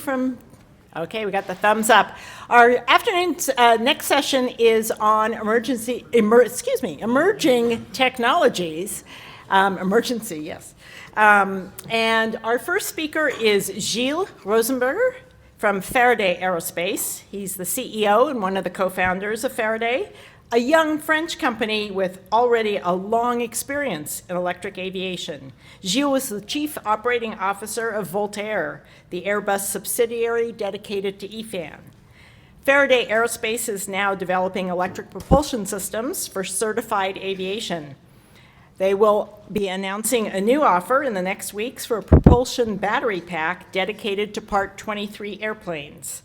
from, okay, we got the thumbs up. Our afternoon's next session is on emerging technologies. Emergency, yes. And our first speaker is Gilles Rosenberger from Faraday Aerospace. He's the CEO and one of the co-founders of Faraday, a young French company with already a long experience in electric aviation. Gilles was the chief operating officer of Voltaire, the Airbus subsidiary dedicated to EFAN. Faraday Aerospace is now developing electric propulsion systems for certified aviation. They will be announcing a new offer in the next weeks for a propulsion battery pack dedicated to Part 23 airplanes.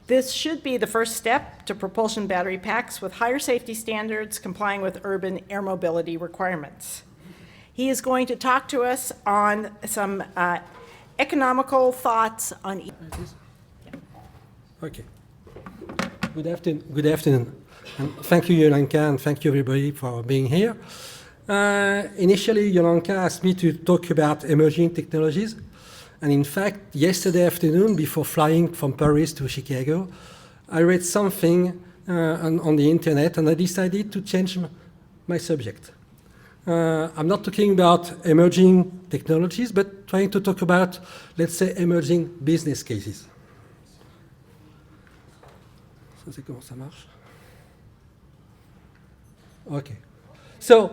This should be the first step to propulsion battery packs with higher safety standards complying with urban air mobility requirements. He is going to talk to us on some economical thoughts on... Okay. Good afternoon. And thank you, Yolanka, and thank you, everybody, for being here. Initially, Yolanka asked me to talk about emerging technologies. And in fact, yesterday afternoon, before flying from Paris to Chicago, I read something on the internet, and I decided to change my subject. I'm not talking about emerging technologies, but trying to talk about, let's say, emerging business cases. Ça, c'est comment ça marche? Okay. So,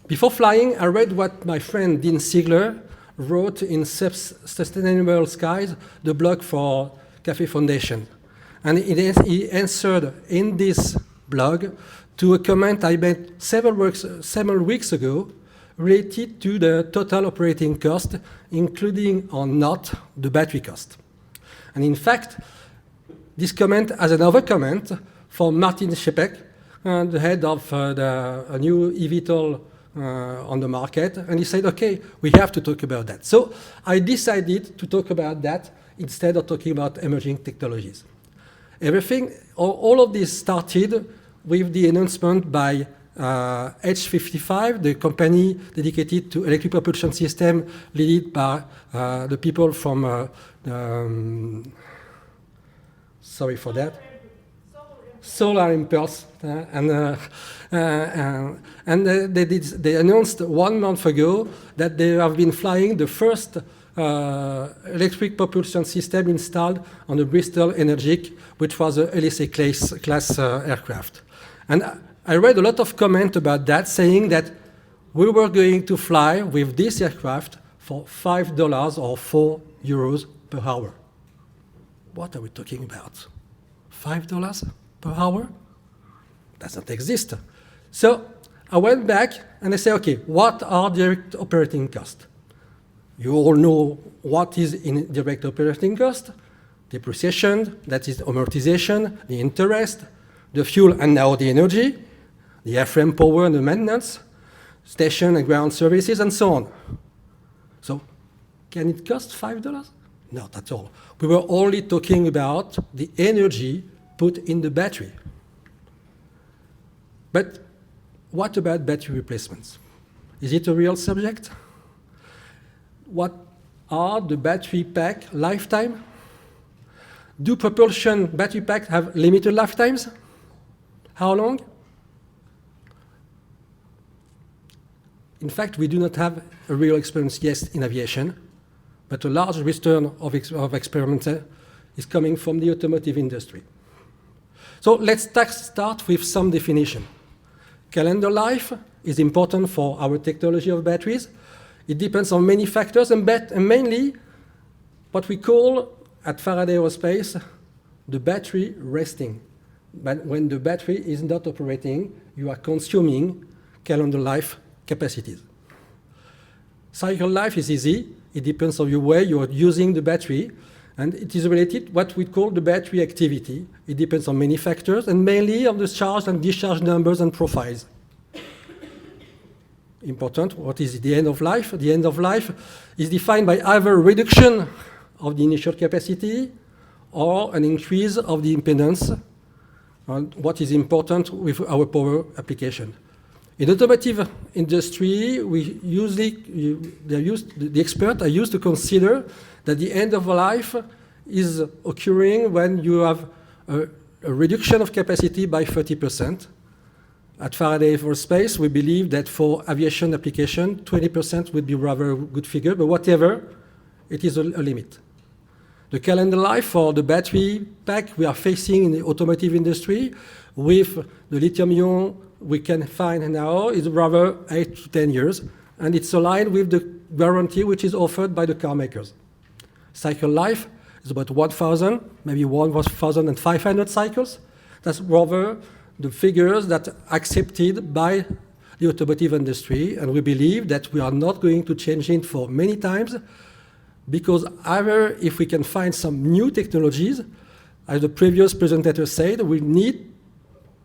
before flying, I read what my friend Dean Ziegler wrote in Sustainable Skies, the blog for Cafe Foundation. And he answered in this blog to a comment I made several weeks ago related to the total operating cost, including or not the battery cost. And in fact, this comment has another comment from Martin Šepek, the head of a new eVTOL on the market, and he said, okay, we have to talk about that. So I decided to talk about that instead of talking about emerging technologies. All of this started with the announcement by H55, the company dedicated to electric propulsion system, led by the people from, sorry for that, Solar Impulse, they announced 1 month ago that they have been flying the first electric propulsion system installed on the Bristol Energic, which was a LSA class aircraft. And I read a lot of comment about that, saying that we were going to fly with this aircraft for $5 or €4 per hour. What are we talking about? $5 per hour? Doesn't exist. So I went back and I said, okay, what are direct operating costs? You all know what is in direct operating cost: depreciation, that is amortization, the interest, the fuel and now the energy, the airframe power and the maintenance, station and ground services, and so on. So can it cost $5? Not at all. We were only talking about the energy put in the battery. But what about battery replacements? Is it a real subject? What are the battery pack lifetime? Do propulsion battery packs have limited lifetimes? How long? In fact, we do not have a real experience yet in aviation, but a large return of experiment is coming from the automotive industry. So let's start with some definition. Calendar life is important for our technology of batteries. It depends on many factors, and mainly what we call at Faraday Aerospace the battery resting. But when the battery is not operating, you are consuming calendar life capacities. Cycle life is easy. It depends on the way you are using the battery, and it is related to what we call the battery activity. It depends on many factors, and mainly on the charge and discharge numbers and profiles. Important, what is the end of life? The end of life is defined by either reduction of the initial capacity or an increase of the impedance, and what is important with our power application. In the automotive industry, the experts are used to consider that the end of life is occurring when you have a reduction of capacity by 30%. At Faraday Aerospace, we believe that for aviation application, 20% would be rather a good figure, but whatever, it is a limit. The calendar life for the battery pack we are facing in the automotive industry with the lithium-ion we can find now is rather 8 to 10 years, and it's aligned with the guarantee which is offered by the car makers. Cycle life is about 1,000, maybe 1,500 cycles. That's rather the figures that are accepted by the automotive industry, and we believe that we are not going to change it for many times, because either if we can find some new technologies, as the previous presenter said, we need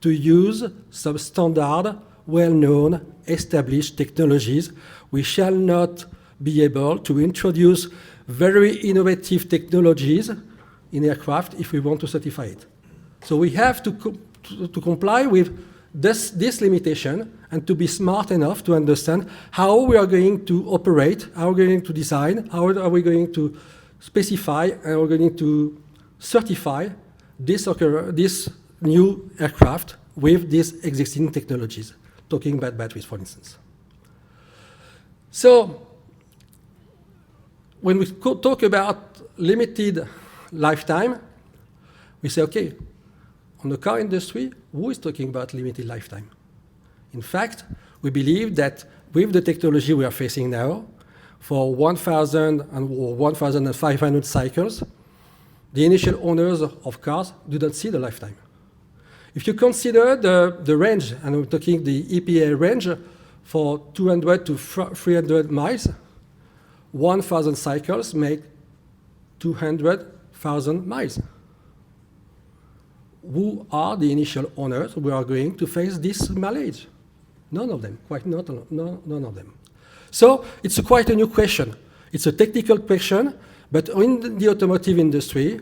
to use some standard, well-known, established technologies. We shall not be able to introduce very innovative technologies in aircraft if we want to certify it. So we have to comply with this limitation and to be smart enough to understand how we are going to operate, how we're going to design, how are we going to specify, and we're going to certify this new aircraft with these existing technologies, talking about batteries, for instance. So when we talk about limited lifetime, we say, okay, on the car industry, who is talking about limited lifetime? In fact, we believe that with the technology we are facing now, for 1,000 or 1,500 cycles, the initial owners of cars do not see the lifetime. If you consider the range, and I'm talking the EPA range, for 200 to 300 miles, 1,000 cycles make 200,000 miles. Who are the initial owners who are going to face this mileage? None of them, none of them. So it's quite a new question. It's a technical question, but in the automotive industry,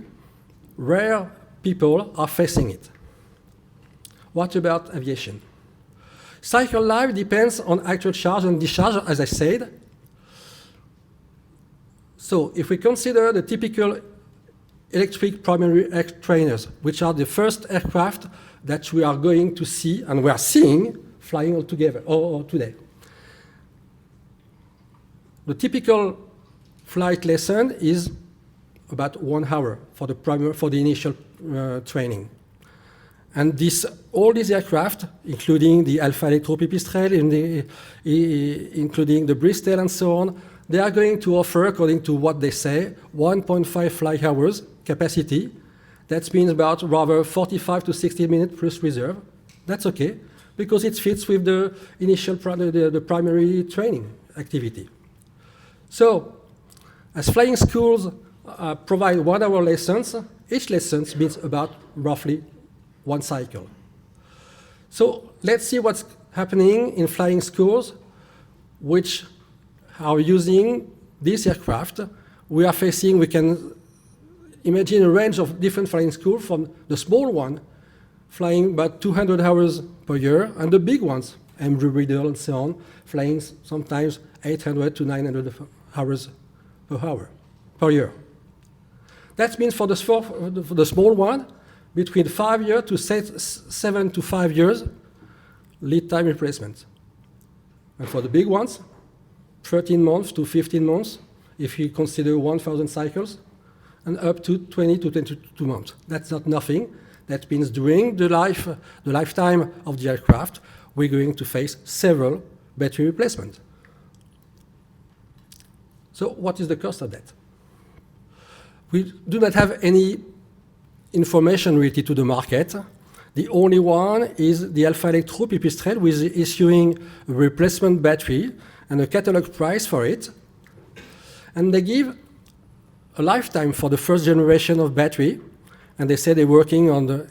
rare people are facing it. What about aviation? Cycle life depends on actual charge and discharge, as I said. So if we consider the typical electric primary air trainers, which are the first aircraft that we are going to see, and we are seeing, flying all together, or today. The typical flight lesson is about 1 hour for the initial training. And all these aircraft, including the Alpha Electro Pipistrel, including the Bristol and so on, they are going to offer, according to what they say, 1.5 flight hours capacity. That means about rather 45 to 60 minutes plus reserve. That's okay, because it fits with the initial the primary training activity. So, as flying schools provide 1 hour lessons, each lesson means about roughly 1 cycle. So let's see what's happening in flying schools which are using this aircraft. We can imagine a range of different flying schools, from the small one flying about 200 hours per year, and the big ones, Embry-Riddle and so on, flying sometimes 800 to 900 hours per year. That means for the small one, between 5 years to 7 to 5 years lead time replacement. And for the big ones, 13 months to 15 months, if you consider 1,000 cycles, and up to 20 to 22 months. That's not nothing. That means during the lifetime of the aircraft, we're going to face several battery replacements. So what is the cost of that? We do not have any information related to the market. The only one is the Alpha Electro Pipistrel, which is issuing a replacement battery and a catalog price for it. And they give a lifetime for the first generation of battery, and they say they're working on the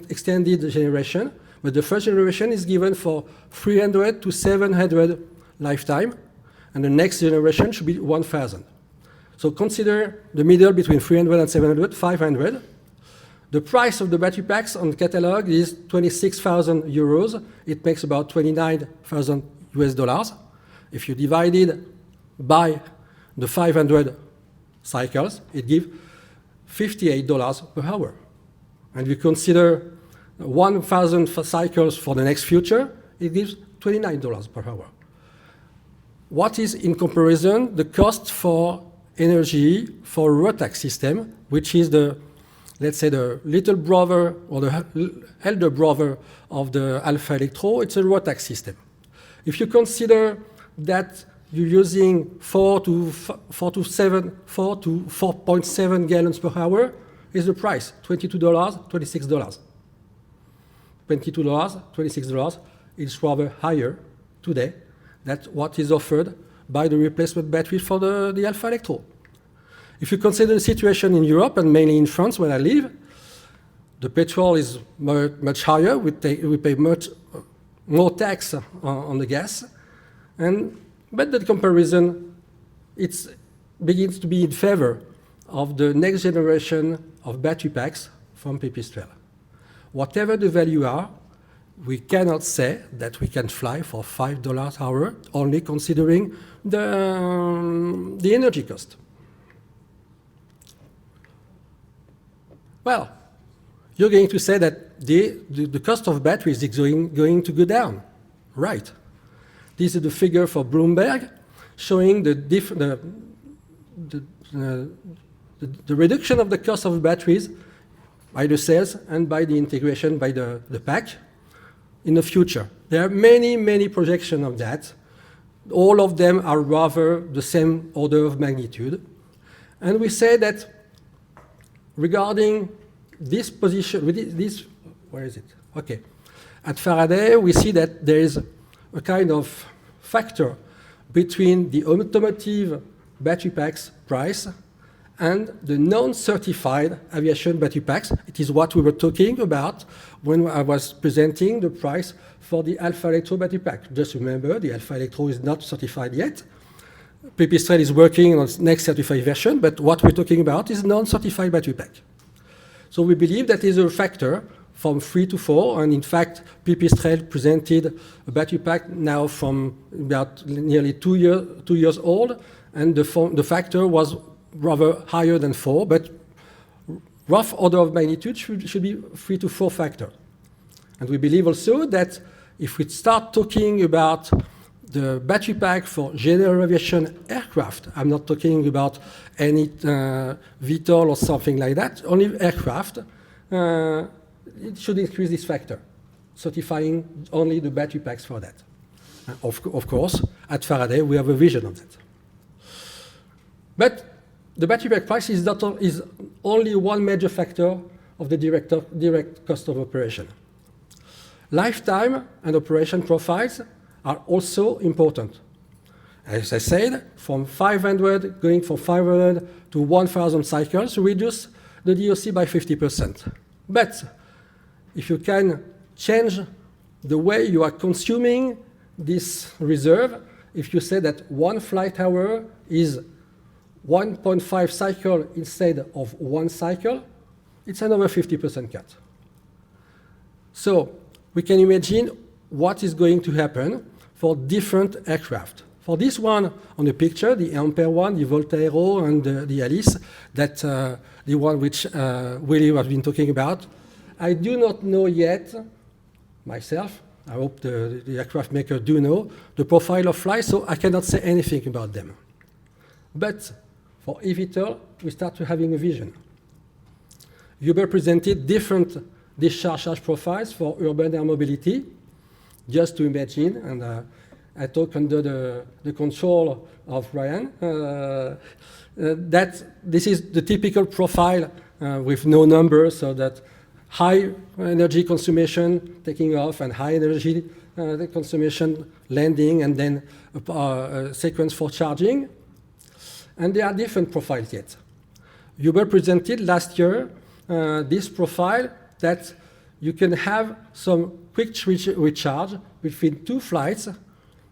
extended generation, but the first generation is given for 300 to 700 lifetime, and the next generation should be 1,000. So consider the middle between 300 and 700, 500. The price of the battery packs on the catalog is 26,000 euros. It makes about 29,000 US dollars. If you divide it by the 500 cycles, it gives $58 per hour. And we consider 1,000 cycles for the next future, it gives $29 per hour. What is, in comparison, the cost for energy for a ROTAC system, which is the, let's say, the little brother or the elder brother of the Alpha Electro? It's a ROTAC system. If you consider that you're using 4 to 4.7 gallons per hour, is the price $22, $26. $22, $26 is rather higher today than what is offered by the replacement battery for the Alpha Electro. If you consider the situation in Europe, and mainly in France where I live, the petrol is much higher. We pay much more tax on the gas. But the comparison, it begins to be in favor of the next generation of battery packs from Pipistrel. Whatever the value are, we cannot say that we can fly for $5 an hour, only considering the energy cost. Well, you're going to say that the cost of batteries is going to go down. Right. This is the figure for Bloomberg showing the reduction of the cost of batteries by the sales and by the integration by the pack in the future. There are many, many projections of that. All of them are rather the same order of magnitude. And we say that regarding this position, where is it? Okay. At Faraday, we see that there is a kind of factor between the automotive battery packs price and the non-certified aviation battery packs. It is what we were talking about when I was presenting the price for the Alpha Electro battery pack. Just remember, the Alpha Electro is not certified yet. Pipistrel is working on its next certified version, but what we're talking about is non-certified battery pack. So we believe that is a factor from 3 to 4, and in fact, Pipistrel presented a battery pack now from about nearly 2 years old, and the factor was rather higher than 4, but rough order of magnitude should be 3 to 4 factor. And we believe also that if we start talking about the battery pack for general aviation aircraft, I'm not talking about any VTOL or something like that, only aircraft, it should increase this factor, certifying only the battery packs for that. Of course, at Faraday, we have a vision of that. But the battery pack price is only one major factor of the direct cost of operation. Lifetime and operation profiles are also important. As I said, from 500, going from 500 to 1,000 cycles, reduce the DOC by 50%. But if you can change the way you are consuming this reserve, if you say that 1 flight hour is 1.5 cycle instead of 1 cycle, it's another 50% cut. So we can imagine what is going to happen for different aircraft. For this one on the picture, the Ampere one, the Voltaero, and the Alice, that the one which Willie has been talking about, I do not know yet myself. I hope the aircraft maker do know the profile of flight, so I cannot say anything about them. But for eVTOL, we start to having a vision. Uber presented different discharge profiles for urban air mobility, just to imagine, and I talk under the control of Ryan, that this is the typical profile with no numbers, so that high energy consumption taking off and high energy consumption landing, and then a sequence for charging. And there are different profiles yet. Uber presented last year this profile that you can have some quick recharge between 2 flights,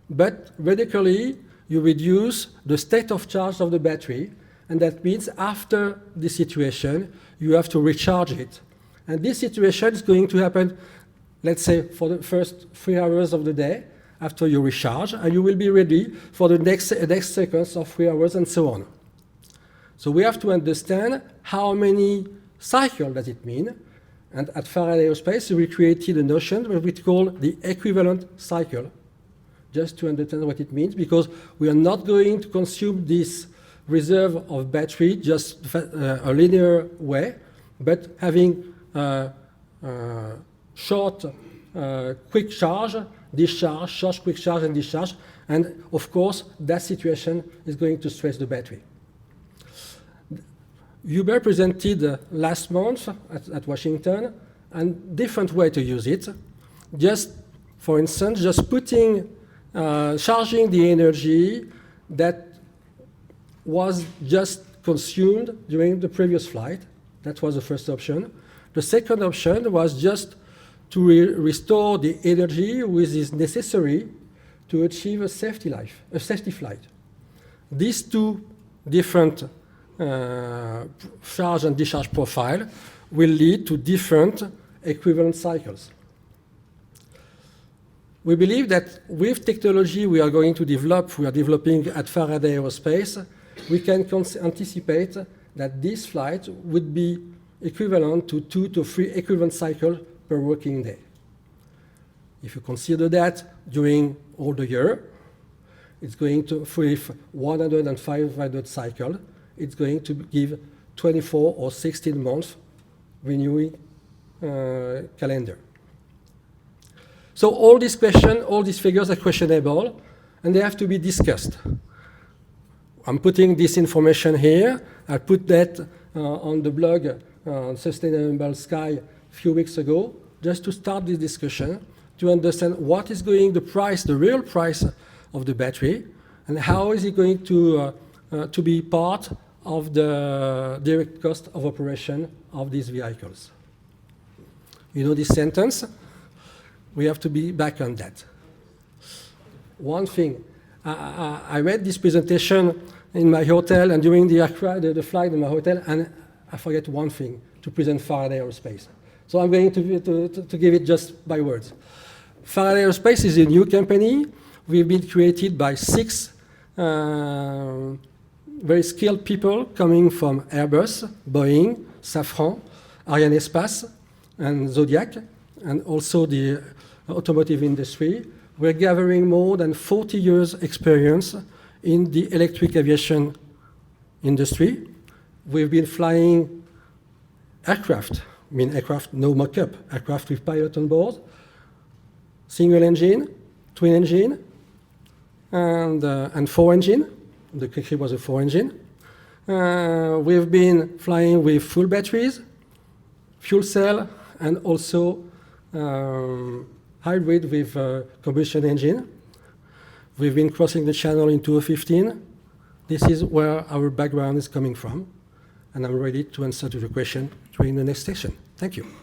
but radically you reduce the state of charge of the battery, and that means after this situation you have to recharge it. And this situation is going to happen, let's say, for the first 3 hours of the day after you recharge, and you will be ready for the next seconds of 3 hours and so on. So we have to understand how many cycles does it mean. And at Faraday Aerospace, we created a notion that we call the equivalent cycle, just to understand what it means, because we are not going to consume this reserve of battery just a linear way, but having short, quick charge, discharge, short, quick charge, and discharge. And of course, that situation is going to stress the battery. Uber presented last month at Washington a different way to use it. Just, for instance, just putting, charging the energy that was just consumed during the previous flight. That was the first option. The second option was just to restore the energy which is necessary to achieve a safety flight. These two different charge and discharge profile will lead to different equivalent cycles. We believe that with technology we are developing at Faraday Aerospace, we can anticipate that this flight would be equivalent to 2 to 3 equivalent cycles per working day. If you consider that during all the year, it's going to, with 100 and 500 cycles, it's going to give 24 or 16 months renewing calendar. So all these questions, all these figures are questionable, and they have to be discussed. I'm putting this information here. I put that on the blog Sustainable Sky a few weeks ago, just to start this discussion, to understand what is going the price, the real price of the battery, and how is it going to be part of the direct cost of operation of these vehicles. You know this sentence? We have to be back on that. One thing, I read this presentation in my hotel and during the flight in my hotel, and I forget one thing, to present Faraday Aerospace. So I'm going to give it just by words. Faraday Aerospace is a new company. We've been created by 6 very skilled people coming from Airbus, Boeing, Safran, Arianespace, and Zodiac, and also the automotive industry. We're gathering more than 40 years experience in the electric aviation industry. We've been flying aircraft, no mock-up, aircraft with pilot on board, single engine, twin engine, and 4 engine. The Kikri was a 4 engine. We've been flying with full batteries, fuel cell, and also hybrid with combustion engine. We've been crossing the channel in 2015. This is where our background is coming from, and I'm ready to answer to the question during the next session. Thank you.